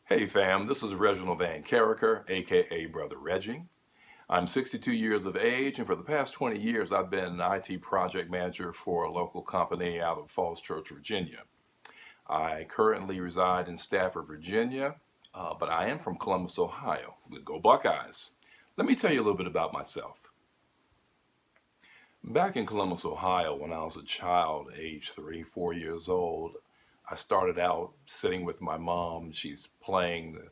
Hey fam, this is Reginald Van Carricker, aka Brother Reggie. I'm 62 years of age, and for the past 20 years I've been an IT project manager for a local company out of Falls Church, Virginia. I currently reside in Stafford, Virginia, but I am from Columbus, Ohio. Go Buckeyes! Let me tell you a little bit about myself. Back in Columbus, Ohio, when I was a child, age 3, 4 years old, I started out sitting with my mom. She's playing the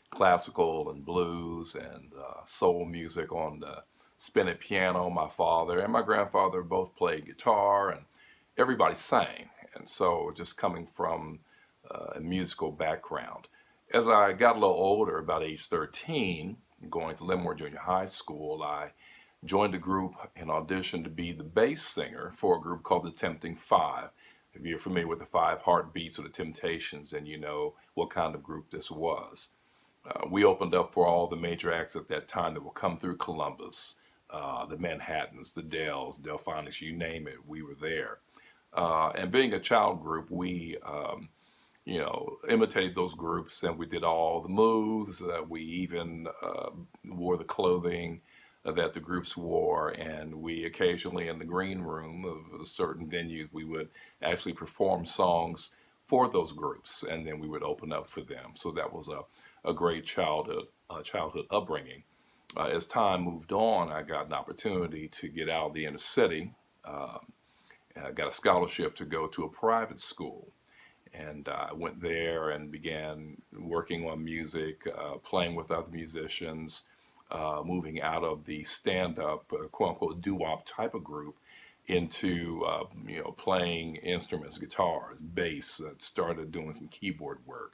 classical and blues and soul music on the spinet piano. My father and my grandfather both played guitar, and everybody sang. And so, just coming from a musical background. As I got a little older, about age 13, going to Leavenworth Junior High School, I joined a group and auditioned to be the bass singer for a group called the Tempting Five. If you're familiar with the Five Heartbeats of the Temptations, and you know what kind of group this was. We opened up for all the major acts at that time that would come through Columbus, the Manhattans, the Dells, Delphonics, you name it, we were there. And being a child group, we imitated those groups, and we did all the moves. We even wore the clothing that the groups wore, and we occasionally in the green room of certain venues we would actually perform songs for those groups, and then we would open up for them. So that was a great childhood upbringing. As time moved on, I got an opportunity to get out of the inner city. I got a scholarship to go to a private school, and I went there and began working on music, playing with other musicians, moving out of the stand-up, quote-unquote, doo-wop type of group into, playing instruments, guitars, bass. Started doing some keyboard work.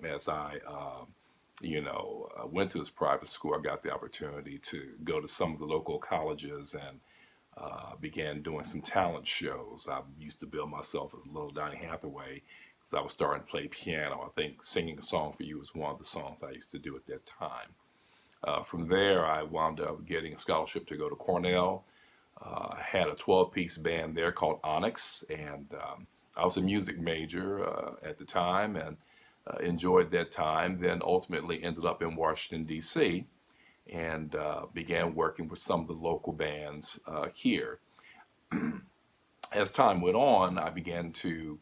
As I, went to this private school, I got the opportunity to go to some of the local colleges and began doing some talent shows. I used to bill myself as Little Donny Hathaway because I was starting to play piano. I think Singing a Song for You was one of the songs I used to do at that time. From there, I wound up getting a scholarship to go to Cornell. I had a 12-piece band there called Onyx, and I was a music major at the time and enjoyed that time. Then ultimately ended up in Washington, D.C., and began working with some of the local bands here. As time went on, I began to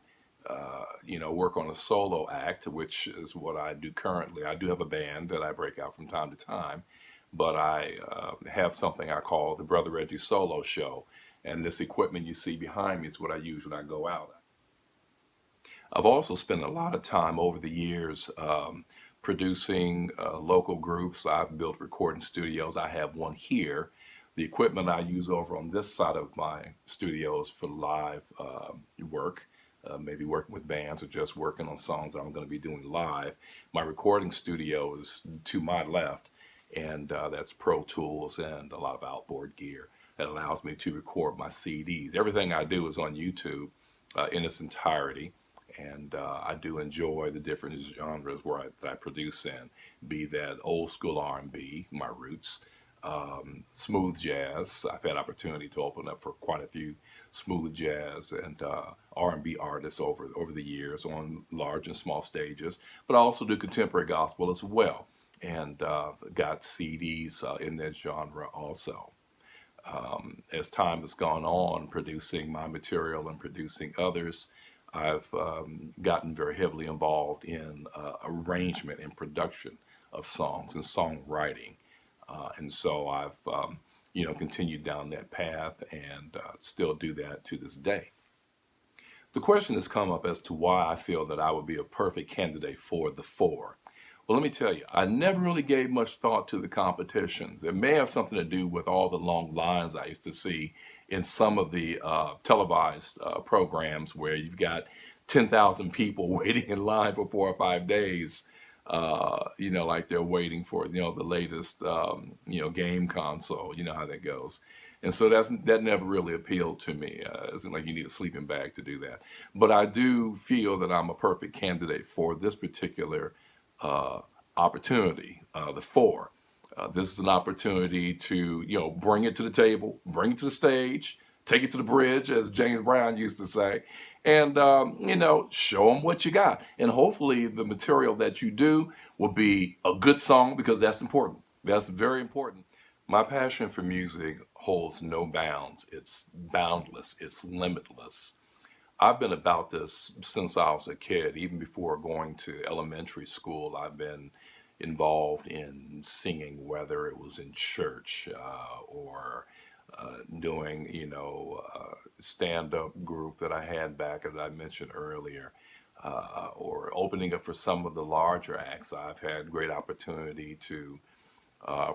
work on a solo act, which is what I do currently. I do have a band that I break out from time to time, but I have something I call the Brother Reggie Solo Show, and this equipment you see behind me is what I use when I go out. I've also spent a lot of time over the years producing local groups. I've built recording studios. I have one here. The equipment I use over on this side of my studios for live work. Maybe working with bands or just working on songs that I'm going to be doing live. My recording studio is to my left, and that's Pro Tools and a lot of outboard gear that allows me to record my CDs. Everything I do is on YouTube in its entirety, and I do enjoy the different genres that I produce in, be that old school R&B, my roots, smooth jazz. I've had opportunity to open up for quite a few smooth jazz and R&B artists over the years on large and small stages, but I also do contemporary gospel as well, and got CDs in that genre also. As time has gone on, producing my material and producing others, I've gotten very heavily involved in arrangement and production of songs and songwriting. And so I've, continued down that path and still do that to this day. The question has come up as to why I feel that I would be a perfect candidate for the Four. Well, let me tell you, I never really gave much thought to the competitions. It may have something to do with all the long lines I used to see in some of the televised programs where you've got 10,000 people waiting in line for 4 or 5 days. Like they're waiting for, the latest, game console. You know how that goes. And so that never really appealed to me. It isn't like you need a sleeping bag to do that. But I do feel that I'm a perfect candidate for this particular opportunity, the Four. This is an opportunity to, bring it to the table, bring it to the stage, take it to the bridge, as James Brown used to say, and show them what you got. And hopefully the material that you do will be a good song, because that's important. That's very important. My passion for music holds no bounds. It's boundless. It's limitless. I've been about this since I was a kid. Even before going to elementary school, I've been involved in singing, whether it was in church or doing, stand-up group that I had back, as I mentioned earlier, or opening up for some of the larger acts. I've had great opportunity to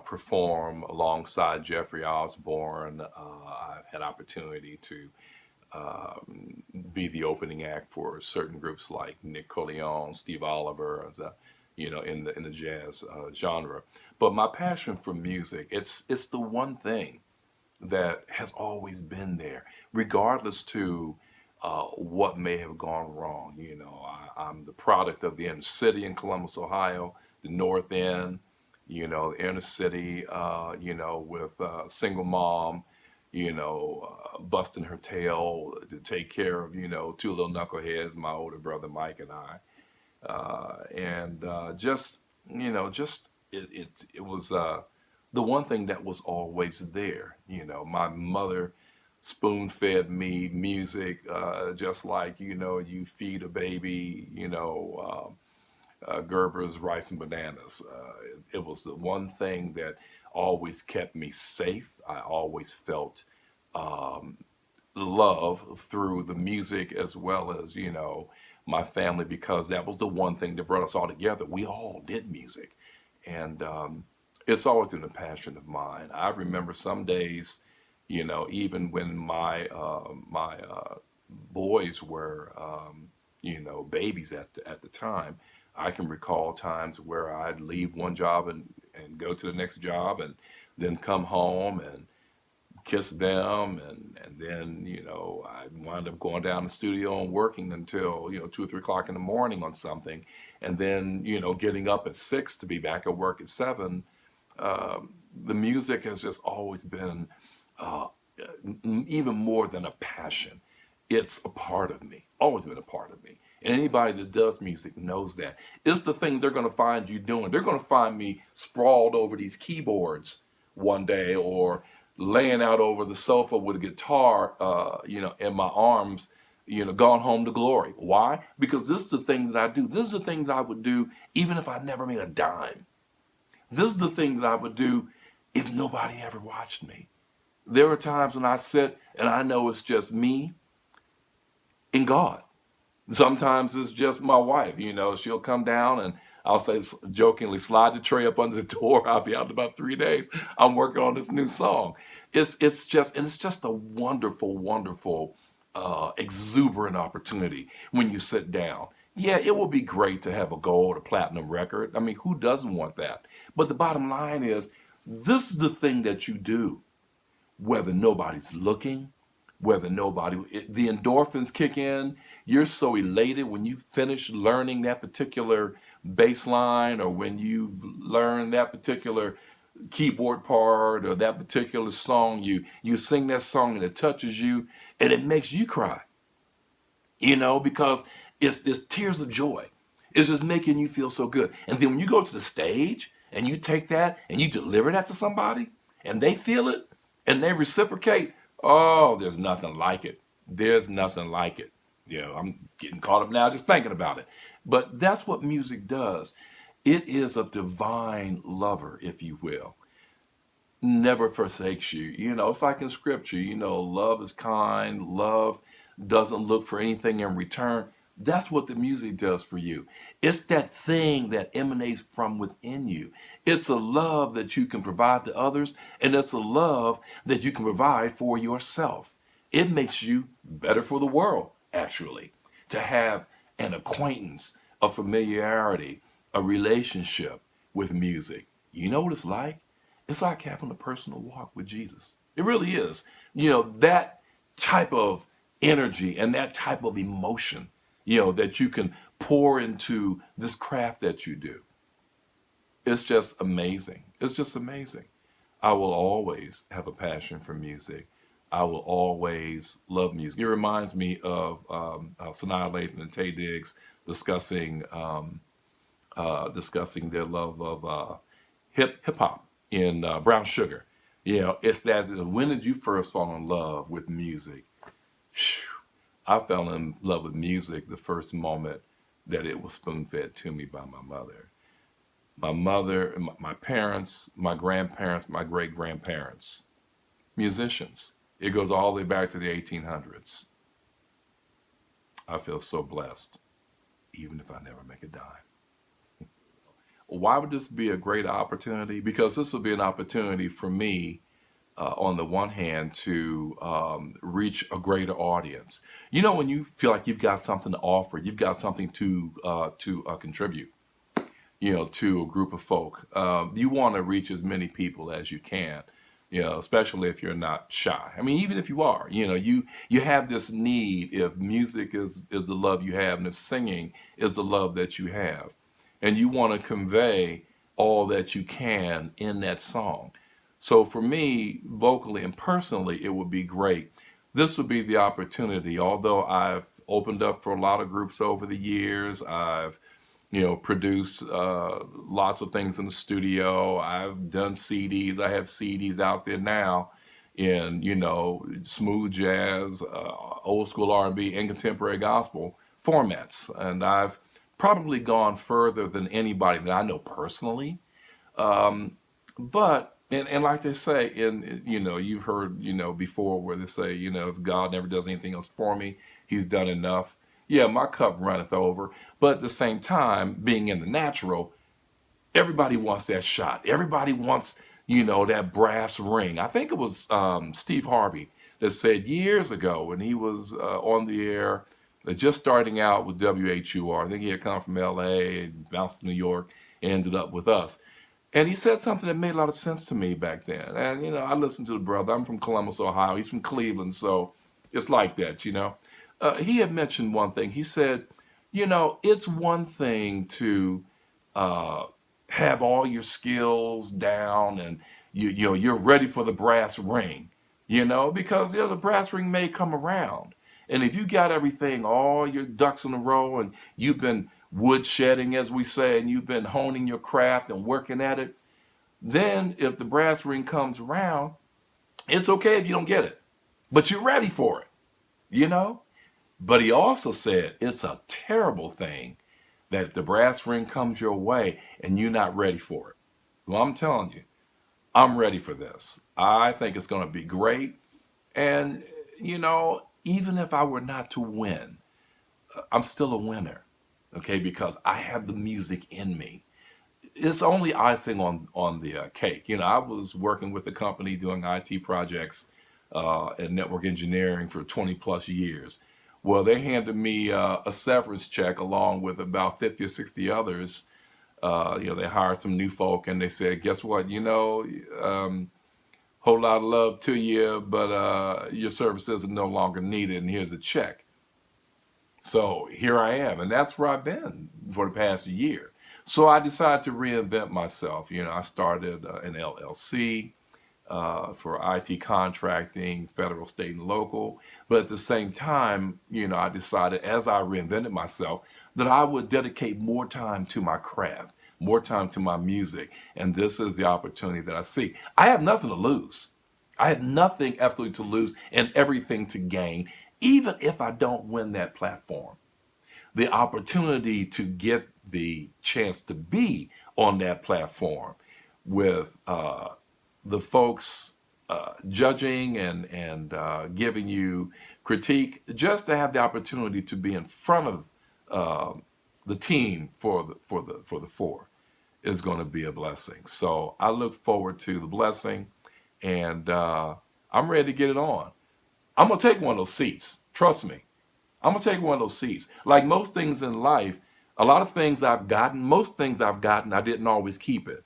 perform alongside Jeffrey Osborne. I've had opportunity to be the opening act for certain groups like Nick Corleone, Steve Oliver, as a, in the jazz genre. But my passion for music, it's the one thing that has always been there, regardless to what may have gone wrong. I'm the product of the inner city in Columbus, Ohio, the North End, the inner city, with a single mom, busting her tail to take care of, two little knuckleheads, my older brother Mike and I. It was the one thing that was always there. My mother spoon fed me music, just like, you feed a baby, Gerber's rice and bananas. It was the one thing that always kept me safe. I always felt love through the music, as well as, my family, because that was the one thing that brought us all together. We all did music. And it's always been a passion of mine. I remember some days, even when my boys were, babies at the time, I can recall times where I'd leave one job and go to the next job, and then come home and kiss them, and then I wound up going down to the studio and working until 2 or 3 o'clock in the morning on something, and then getting up at 6 to be back at work at 7. The music has just always been even more than a passion. It's a part of me, always been a part of me. And anybody that does music knows that. It's the thing they're going to find you doing. They're going to find me sprawled over these keyboards one day, or laying out over the sofa with a guitar, in my arms, gone home to glory. Why? Because this is the thing that I do. This is the thing that I would do even if I never made a dime. This is the thing that I would do if nobody ever watched me. There are times when I sit and I know it's just me and God. Sometimes it's just my wife. She'll come down and I'll say jokingly, slide the tray up under the door. I'll be out in about 3 days. I'm working on this new song. It's just a wonderful, wonderful, exuberant opportunity when you sit down. Yeah, it will be great to have a gold or platinum record. I mean, who doesn't want that? But the bottom line is, this is the thing that you do, whether nobody's looking, the endorphins kick in. You're so elated when you finish learning that particular bass line, or when you learn that particular keyboard part, or that particular song. You sing that song and it touches you and it makes you cry, because it's tears of joy. It's just making you feel so good. And then when you go to the stage and you take that and you deliver that to somebody and they feel it and they reciprocate, oh, there's nothing like it. There's nothing like it. I'm getting caught up now just thinking about it. But that's what music does. It is a divine lover, if you will. Never forsakes you. It's like in scripture, love is kind, love doesn't look for anything in return. That's what the music does for you. It's that thing that emanates from within you. It's a love that you can provide to others, and it's a love that you can provide for yourself. It makes you better for the world, actually, to have an acquaintance, a familiarity, a relationship with music. You know what it's like? It's like having a personal walk with Jesus. It really is. That type of energy and that type of emotion, that you can pour into this craft that you do. It's just amazing. It's just amazing. I will always have a passion for music. I will always love music. It reminds me of Sanaa Lathan and Taye Diggs discussing discussing their love of hip hop in Brown Sugar. You know, it's that. When did you first fall in love with music? Phew. I fell in love with music the first moment that it was spoon fed to me by my mother. My mother, my parents, my grandparents, my great grandparents, musicians. It goes all the way back to the 1800s. I feel so blessed, even if I never make a dime. Why would this be a great opportunity? Because this will be an opportunity for me, on the one hand, to reach a greater audience. You know, when you feel like you've got something to offer, you've got something to contribute, you know, to a group of folk. You want to reach as many people as you can, you know, especially if you're not shy. I mean, even if you are, you know, you have this need. If music is the love you have, and if singing is the love that you have, and you want to convey all that you can in that song. So for me, vocally and personally, it would be great. This would be the opportunity. Although I've opened up for a lot of groups over the years, I've, you know, produced lots of things in the studio. I've done CDs. I have CDs out there now in, you know, smooth jazz, old school R&B, and contemporary gospel formats. And I've probably gone further than anybody that I know personally. But and like they say, in, you know, you've heard, you know, before where they say, you know, if God never does anything else for me, he's done enough. Yeah, my cup runneth over. But at the same time, being in the natural, everybody wants that shot. Everybody wants, you know, that brass ring. I think it was Steve Harvey that said years ago when he was on the air, just starting out with WHUR. I think he had come from LA and bounced to New York and ended up with us. And he said something that made a lot of sense to me back then. And, you know, I listened to the brother. I'm from Columbus, Ohio. He's from Cleveland. So it's like that, you know. He had mentioned one thing. He said, you know, it's one thing to have all your skills down and, you know, you're ready for the brass ring, you know, because, you know, the brass ring may come around. And if you got everything, all your ducks in a row, and you've been wood shedding, as we say, and you've been honing your craft and working at it, then if the brass ring comes around, it's okay if you don't get it, but you're ready for it, you know? But he also said it's a terrible thing that if the brass ring comes your way and you're not ready for it. Well, I'm telling you, I'm ready for this. I think it's going to be great. And, you know, even if I were not to win, I'm still a winner, okay, because I have the music in me. It's only icing on the cake. You know, I was working with the company doing IT projects and network engineering for 20 plus years. Well, they handed me a severance check along with about 50 or 60 others. You know, they hired some new folk and they said, guess what, you know, whole lot of love to you, but your services are no longer needed, and here's a check. So here I am, and that's where I've been for the past year. So I decided to reinvent myself. You know, I started an LLC for IT contracting, federal, state, and local. But at the same time, you know, I decided as I reinvented myself that I would dedicate more time to my craft, more time to my music. And this is the opportunity that I see. I have nothing to lose. I had nothing absolutely to lose and everything to gain, even if I don't win that platform. The opportunity to get the chance to be on that platform with the folks judging and giving you critique, just to have the opportunity to be in front of the team for the four is going to be a blessing. So I look forward to the blessing, and I'm ready to get it on. I'm going to take one of those seats. Trust me. I'm going to take one of those seats. Like most things in life, a lot of things I've gotten, most things I've gotten, I didn't always keep it.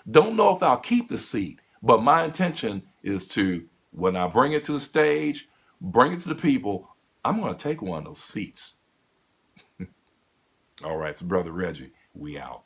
Don't know if I'll keep the seat, but my intention is to, when I bring it to the stage, bring it to the people, I'm going to take one of those seats. All right, it's Brother Reggie. We out.